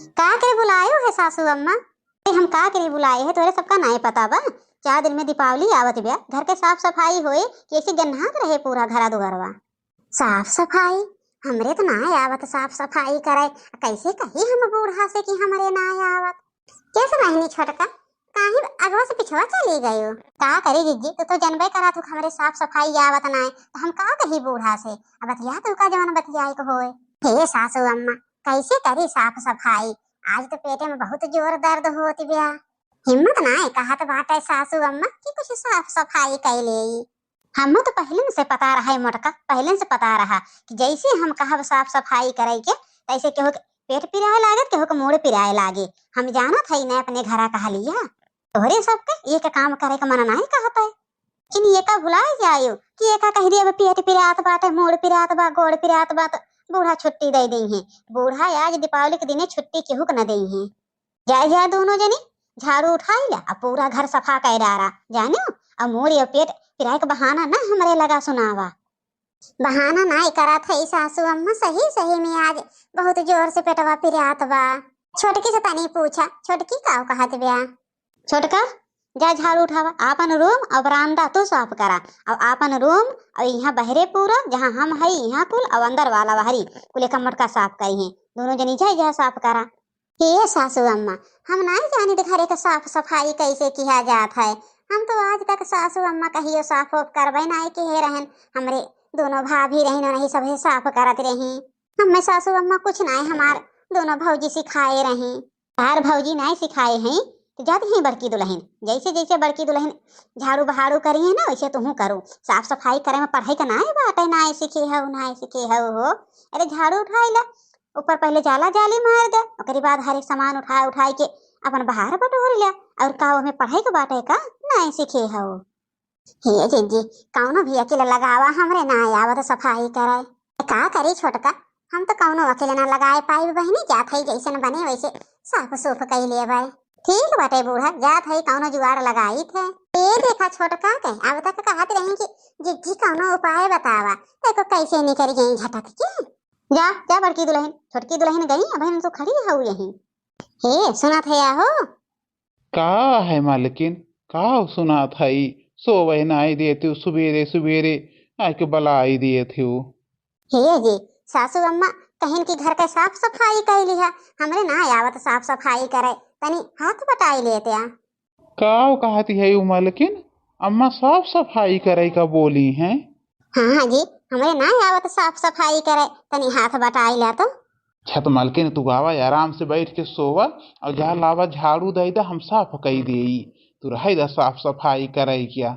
का करे बुलायो है सासू अम्मा? हम का करे बुलाए है तोरे सबका नहीं पता बा। 4 दिन में दीपावली आवत बा, घर के साफ सफाई होए कैसे गन्हात रहे पूरा घरा दुआरवा। साफ सफाई हमरे तो ना आवत साफ सफाई करे, कैसे कही हम बूढ़ा से कि हमरे ना आवत। कैसे रहनी छोटका काहे अगवा से पिछवा चली गयो? का करे जीजी तो जनबे करा तू हमरे साफ सफाई आवत ना तो हम का कही बूढ़ा से। अब बतिया तू का जवन बतियाई को होए। हे सासू अम्मा कैसे करी साफ सफाई, आज तो पेटे में बहुत जोर दर्द होती बिया। हिम्मत ना है कहत बाटे सासू अम्मा कि कुछ साफ सफाई कर ले। हम तो पहले से पता रहा है मोटका, पहले से पता रहा कि जैसे हम कहब साफ सफाई करे के तैसे केहू के पेट पिराए लागे केहू के मुड़ पिराए लागे। हम जानत है न अपने घरा कहा लिया तोहरे सबके एक काम करे का मना नहीं कहता है कि ये का भुलाए जायो कि एका कह दिया पेट पिरात बाटे मुड़ पिरात बा गोड़ पिरात बा बूढ़ा छुट्टी दे दी है। बूढ़ा आज दीपावली के दिन छुट्टी केहू के न दे है। जाए जाए दोनों जनी झाड़ू उठाई ला अब पूरा घर सफा कर डारा जानो। अब मोर या पेट पिराए का बहाना ना हमरे लगा सुनावा। बहाना नहीं करा था सासू अम्मा, सही सही में आज बहुत जोर से पेटवा पिरात बा। छोटकी से तनी पूछा छोटकी का कहत बिया। छोटका जा झाड़ू उठावा आपन रूम और बरामदा तू साफ करा और आपन रूम और यहाँ बहरे पूरा जहाँ हम है यहाँ कुल और अंदर वाला बाहरी कुल एक मटका साफ करी है। दोनों जनी जाए जहाँ साफ करा। हे सासू अम्मा हम नहीं जानी तो घरे का साफ सफाई कैसे किया जात है। हम तो आज तक सासू अम्मा कहियो साफ उफ करबे नहीं किए रहन। हमरे दोनों भाभी रही नहीं सभी साफ करत रही। हमें सासू अम्मा कुछ नहीं हमार दोनों भौजी सिखाए रही। हर भौजी नहीं सिखाए हैं तो जाते ही बड़की दुल्हन जैसे जैसे बड़की दुल्हन झाड़ू बहाड़ू करी है ना वैसे तुम करो। साफ सफाई करे में पढ़ाई का ना बात है ना सीखे हो ना सीखे हो। अरे झाड़ू उठाई ला ऊपर पहले जाला जाली मार दे उसके बाद हर एक सामान उठाई के अपन बाहर बटोर लिया और का में पढ़ाई का बात है का नहीं सीखे हो। हे जीजी कौनो भी अकेले लगावा हमरे ना आवत सफाई करे का करी छोटका। हम तो कौनो अकेले ना लगाए पाई बहनी जात है जैसे न बने वैसे साफ सूफ कर ले भाई। ठीक बाटे बूढ़ा जात है कौनो जुगाड़ लगाई थे। ये देखा छोटका के अब तक कहत रही कि जीजी कौनो उपाय बतावा देखो कैसे नहीं करी गई झटक के। जा जा बड़की दुल्हन छोटकी दुल्हन गई अब हम तो खड़ी है यहीं। हे सुना थे हो का है मालकिन का सुना था सोवे नाई देती सुबेरे सुबेरे आके बलाई दिए थे। हे जी सासू अम्मा कहीं की घर का साफ सफाई कर लिया हमरे ना आवत साफ सफाई करे तनी हाथ बटाई लेते आ। का कहती है मालकिन अम्मा साफ सफाई करे का बोली हैं। हाँ जी हमरे ना आवत साफ सफाई करे तनी हाथ बटाई ले तो। छत मालकिन तू आवा आराम से बैठ के सोवा और जहाँ लावा झाड़ू दे दा हम साफ कई दे तू रह दा साफ सफाई करे क्या।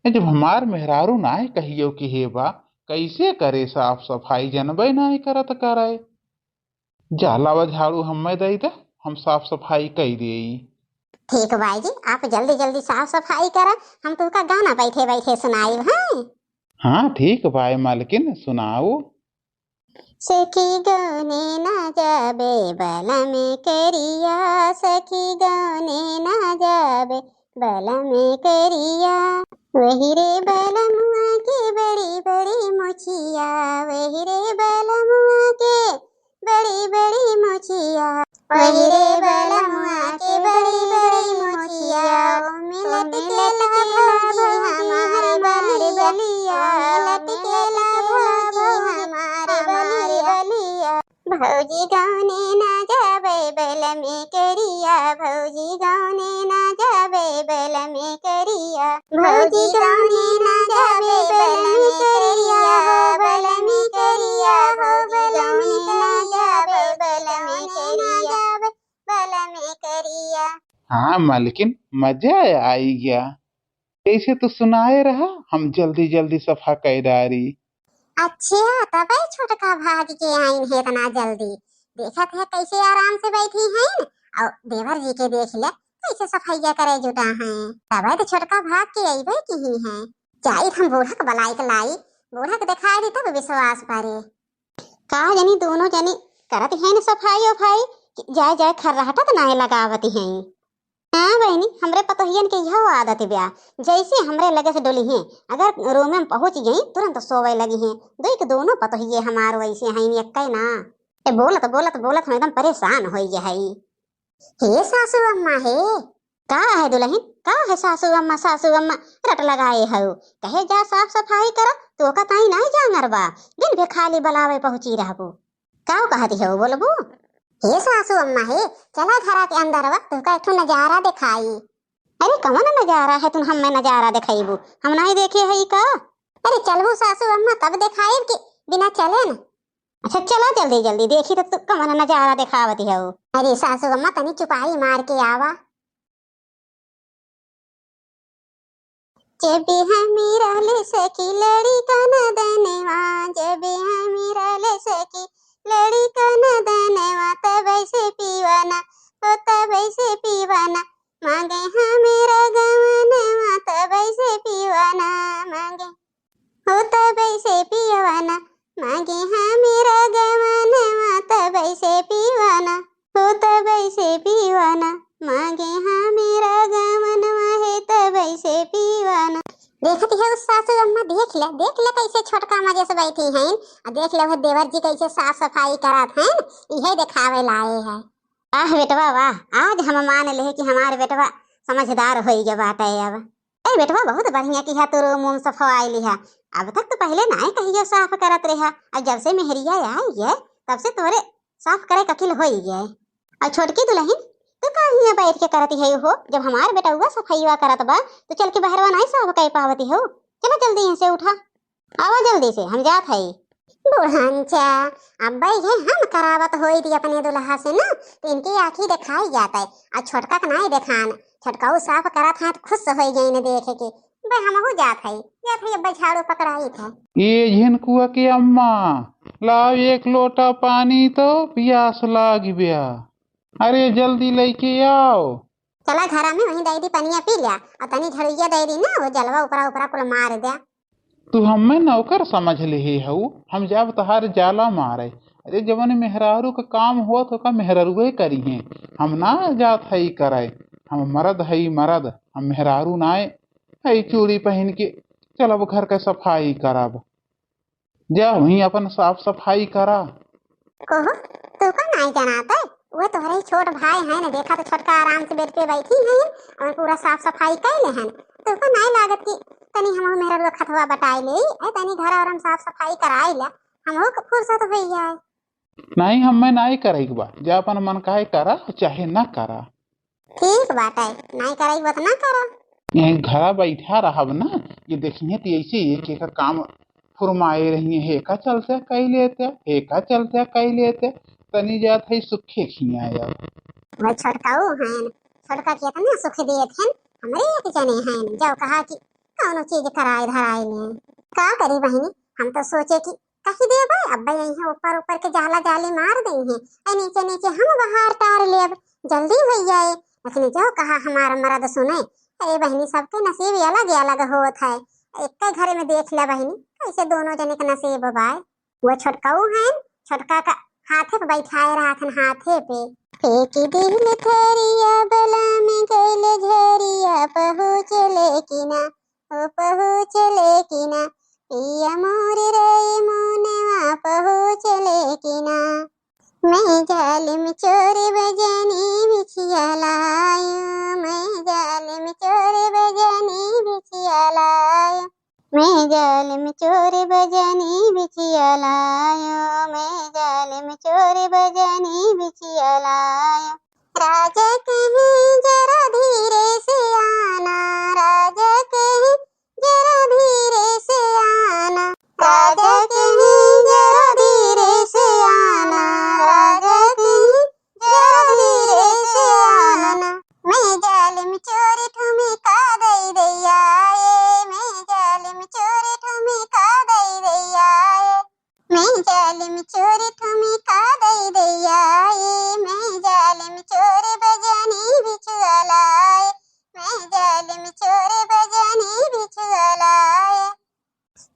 जब हमार मेहरारू ना है कहियो कि हे बा कैसे करे साफ सफाई जनबे ना करत करे। जा लावा झाड़ू हमें दे दा हम साफ सफाई कई दे। ठीक भाई जी आप जल्दी जल्दी साफ सफाई करा हम तो का गाना बैठे बैठे सुनाई है। हाँ ठीक भाई मालकिन सुनाओ। सखी गाने ना जाबे बला में करिया सखी गाने ना जाबे बला में करिया वही रे बलमुआ के बड़ी बड़ी मोचिया वही रे बलमुआ के बड़ी बड़ी मोचिया वही रे बलमुआ के बड़ी बड़ी मोचिया मिलत के भौजी हमारे बलिया लटक ला भौजी हमारे बलिया भौजी गाने ना जाबे बल में करिया भौजी गाने ना जाबे बल में करिया भौजी गाने ना जाबे बल में करिया बल में करिया हो बल में ना जाबे बल में करिया बल में करिया। हाँ मालकिन मजा आई गया कैसे तो सुनाए रहा हम जल्दी जल्दी सफा कर डारी। अच्छा तब छोटका भाग के आई है इतना जल्दी देखत है कैसे आराम से बैठी हैं और देवर जी के देख ले कैसे सफाइया करे जुटा हैं। तब तो छोटका भाग के आई भाई की ही है जाई हम बूढ़ा के बलाई के लाई बूढ़ा के दिखाई दी तब विश्वास करे। का जनी दोनों जनी करत है न सफाई वफाई जाए जाए खर्राटा तो नहीं लगावती हैं। हाँ बहनी हमरे पतोहियन के यह आदत ब्या जैसे हमरे लगे से डोली हैं अगर रूम में पहुंच गई तुरंत सोवे लगी हैं। देख दोनों पतोहिये हमार वैसे हैं एक ना बोलत बोलत बोलत हम एकदम परेशान हो गया है। हे सासू अम्मा हे, का है दुल्हन, का है सासू अम्मा रट लगाए हो। कहे जा साफ सफाई कर तो का ताई नहीं जांगरबा, दिन भे खाली बलावे पहुंची रहबो। का कहती हो बोलबू। हे सासू अम्मा हे, चला घरा के अंदर वा तो का एक नजारा दिखाई। अरे कौन नजारा है तुम हमें नजारा दिखाईबू, हम नहीं देखे है का। अरे चलबू सासू अम्मा तब दिखाई कि बिना चले न। अच्छा चलो जल्दी जल्दी देखी तो तू कौन नजारा दिखावती हो। अरे सासू अम्मा तनी चुपाई मार के आवा। जब हमी रहले सकी लड़ी कन दनवा, जब हमी रहले सकी लड़ी कन दनवा, तब ऐसे पीवाना तो तब ऐसे पीवाना, मांगे हमेरा गवनवा तब ऐसे पीवाना, मांगे हो तब ऐसे पीवाना, मांगे हमेरा गवनवा तब ऐसे पीवाना, हो तब ऐसे पीवाना, मांगे हमेरा गवनवा है तब ऐसे पीवाना। देखती है उस सासू अम्मा, देख ले कैसे छोटका मजे से बैठी हैं, और देख ले देवर जी कैसे साफ सफाई करत हैं, यही दिखावे लाए है। आह बेटवा वाह, आज हम मान ले कि हमारे बेटवा समझदार हो गया बात है। अब ए बेटवा बहुत बढ़िया की है तोरो मुंह सफाई लिहा, अब तक तो पहले ना कहियो साफ करत रहा, और जब से मेहरिया आई है तब से तोरे साफ करे ककिल हो गए। और छोटकी दुल्हन तो कहीं बैठ के करती है हो, जब हमारे बेटा हुआ सफाईवा करत बा तो चल के बहरवा नहीं साफ कर पावती हो। चलो जल्दी यहाँ से उठा, आवा जल्दी से हम जात है। बुढ़ांचा अब भाई है हम करावत होई थी अपने दुल्हा से ना, तो इनकी आँखी दिखाई जाता है, और छोटका का नहीं दिखान, छोटका वो साफ करत है तो खुश हो गई ने देखे के। भाई हम हो जात है अब झाड़ू पकड़ाई था। ये झिनकुआ की अम्मा लाओ एक लोटा पानी तो प्यास लाग गया, अरे जल्दी लेके आओ। चला घरा में वहीं दे दी पनिया पी लिया, और तनी झड़िया दे दी ना वो जलवा ऊपरा ऊपरा कुल मार दिया। तू हमें नौकर समझ ले हऊ, हम जब तहार जाला मारे, अरे जवन मेहरारू का काम हो तो का मेहरारूए करी है, हम ना जात हई करे, हम मर्द हई मर्द, हम मेहरारू नाए हई चूड़ी पहन के चलब घर के सफाई करब, जा वहीं अपन साफ सफाई करा। कोहो तू का नहीं जनाता, वो तोहरे ही छोट भाई है ना, देखा तो छोटका आराम से बेड पे बैठी है और पूरा साफ सफाई कर ले हैं, तो को नहीं लागत कि तनी हम मेरा खतवा बटाई ले, ए तनी घर और हम साफ सफाई कराई ले, हम हो फुर्सत हो जाए। नहीं हमें नहीं करे बा, जा अपन मन काहे करा चाहे ना करा। ठीक बात है, नहीं कराई बात ना करा, यहीं घरा बैठा रहब ना, ये देखिए तो ऐसे एक एक काम फुरमाए रही है, का चलते कई लेते, का चलते कई लेते, तनी जात है सुखे खियाया। वो छोटकाऊ हैं, छोटका के इतना सुख दिए थे हमरे एक जने हैं, जब कहा कि कौनो चीज कराई धराई ले, का करी बहनी, हम तो सोचे कि कही दे भाई अब यहीं ऊपर ऊपर के जाला जाली मार दे हैं, और नीचे नीचे हम बाहर तार ले, अब जल्दी हो जाए, लेकिन जो कहा हमारा मर्द सुने। अरे बहनी सबके नसीब अलग अलग होत है, एक घर में देख ले बहनी कैसे दोनों जने के नसीब बाय। वो छोटकाऊ हैं, छोटका का हाथे पे बैठाए रहन, हाथे पे फेंकी दिल थरिया बला में गइले झरिया, पहुँच ले ना ओ पहुँच ले ना, पिया मोर रे मोनवा पहुँच ले ना, मैं जाल में चोर बजनी बिछिया लायो, मैं जाल में चोर बजनी बिछिया लायो, मैं जाल में चोर बजनी बिछिया लायो, मैं जाल में चोर बजनी बिछिया लायो। राजा कहे जरा धीरे से आना, राजा कहे जरा धीरे से आना, राजा कहे जरा धीरे से आना, राजा कहे जरा धीरे से आना, मैं जाल में चोर तुम्हें का दई दैया, मैं जाल में चोर तुम्हें का दई दैया, मैं जाल में चोर तुम्हें का दई दैया, मैं जाल में चोर बजनी बिछुआ लाए, मैं जाल में चोर बजनी बिछुआ लाए,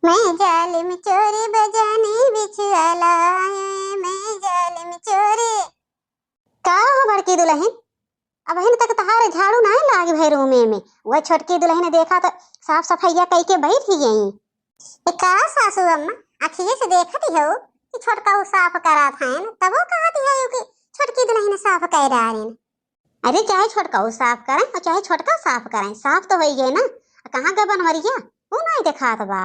मैं जाल में चोर बजनी बिछुआ लाए, मैं जाल में चोर। का हो बड़की दुल्हन, अब अहन तक तहारे झाड़ू नहीं लागे भाई रूमे में, वह छोटकी दुल्हन ने देखा तो साफ सफाइया कई के बैठ ही गई। का सासू अम्मा अखिए से देखती हो, कि छोटका वो साफ करा था न तब वो कहा दिया कि छोटकी दुल्हन साफ कर रही। अरे चाहे छोटका वो साफ करें और चाहे छोटका साफ करें, साफ तो हो ही गए ना। कहाँ गए बनवरिया, वो नहीं दिखात बा।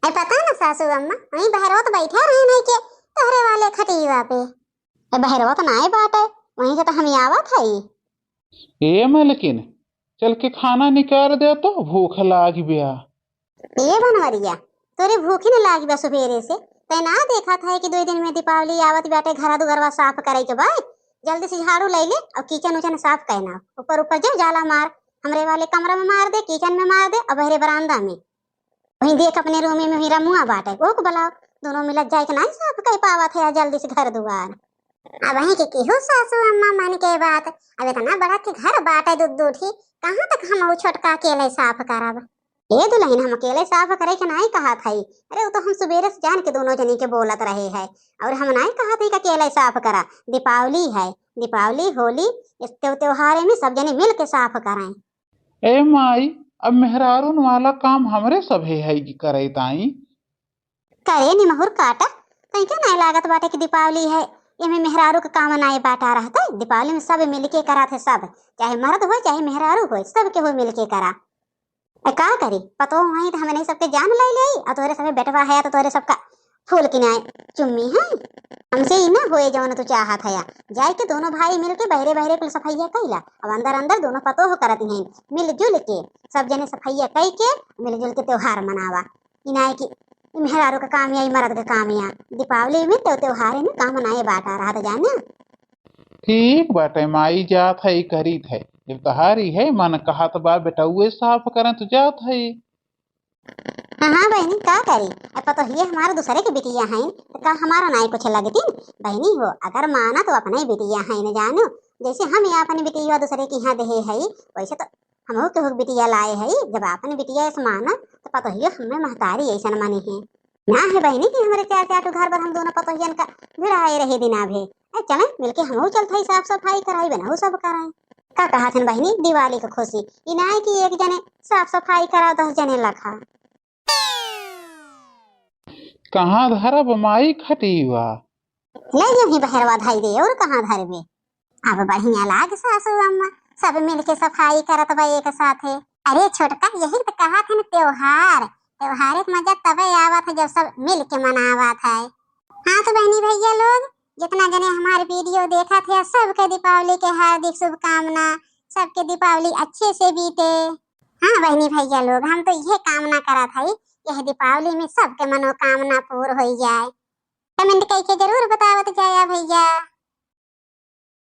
अरे पता ना सासू अम्मा, वहीं बहरवत बैठे रहे नहीं के तोहरे वाले खटीवा पे। बहरवत ना है बात है, वहीं से तो हम आवत है। ए मलकिन चल के खाना निकाल दे तो भूख लाग गया। ये बनवरिया तोरे भूखी न लागी बा सुबेरे से। तै ना देखा था कि 2 दिन में दीपावली आवत बाटे, घरा दुगरवा साफ करे के बाद जल्दी से झाड़ू ले ले और किचन उचन साफ करना। ऊपर ऊपर जो जाला मार, हमरे वाले कमरा में मार दे, किचन में मार दे और बहरे बरामदा में। वहीं देख अपने रूम में मेरा मुआ बाटे वो को बुलाओ, दोनों मिलत जाए के नहीं साफ कर पावत है जल्दी से घर दुआर। अब वहीं के केहू सासू अम्मा मन के बात, अब इतना बड़ा के घर बाटे दूध ही, कहाँ तक हम वो छोटका अकेले साफ करब। ये दुल्हन हम अकेले साफ करे के नहीं कहा था। अरे वो तो हम सुबेरे से जान के दोनों जनी के बोलत रहे है और हम नहीं कहा था कि अकेले साफ करा। दीपावली है, दीपावली होली इस त्योहार में सब जने मिल के साफ कराएं। ए माई अब मेहरारून वाला काम हमरे सभे है कि करे ताई। करे निमहुर काटा कहीं क्या नहीं लागत बाटे कि दीपावली है इनमें मेहरारू का काम नहीं बांटा रहता है। दीपावली में सब मिल के करा थे, सब चाहे मर्द हो चाहे मेहरारू हो सब के हो मिल के करा। का करी पतो वहीं तो हमें नहीं सबके जान ले ले और तोरे सबे बेटवा है तो तोरे सबका फूल किनाए चुम्मी है। हमसे ही ना होए जवन तू चाहत है, जाए के दोनों भाई मिल के बहरे बहरे कुल सफाइया कैला। अब अंदर अंदर दोनों पतो हो करत हैं मिलजुल के, सब जने सफाइया कई के मिलजुल के त्योहार मनावा। इनाए की मेहरारू का काम या मर्द का काम या दीपावली में तो त्योहार में काम मनाए बांटा रहा था जाने। ठीक बाटे माई जात है करीत है, जब तहारी है मन कहा तो बा बेटउए साफ करें तो जात है। हाँ बहनी का करी, अब पतो ये हमारे दूसरे की बिटिया हैं तो का हमारा नहीं कुछ लगती। बहनी हो अगर माना तो अपने बिटिया हैं न जानो, जैसे हम यहाँ अपनी बिटिया दूसरे के यहाँ दे है वैसे तो हम के बिटिया लाए है। जब अपने बिटिया ऐसे माना तो पतो ही हमें महतारी ऐसा माने है ना है बहनी कि हमारे चार चार घर पर हम दोनों पतोहियन का भिड़ाए रहे दिना भे। चले मिलके हम चलते साफ सफाई कराई बनाऊ सब कराए। का कहा थन बहनी दिवाली का खुशी इनाए की एक जने साफ सफाई करा 10 जने लखा। कहाँ धरब माई खटीवा ले यही बहरवा धाई दे और कहाँ धरबे। अब बढ़िया लाग सासू अम्मा सब मिल के सफाई करत बा एक साथे। अरे छोटका यही तो कहा था न त्योहार, त्योहार के मजा तबे आवत है जब सब मिल के मनावत है। हाँ तो बहनी भैया लोग जितना जने हमारे वीडियो देखा थे सबके दीपावली के हार्दिक शुभकामना, सबके दीपावली अच्छे से बीते। हाँ बहनी भैया लोग हम तो यह कामना करा था यह दीपावली में सबके मनोकामना पूर्ण हो जाए। कमेंट करके जरूर बतावत जाया भैया।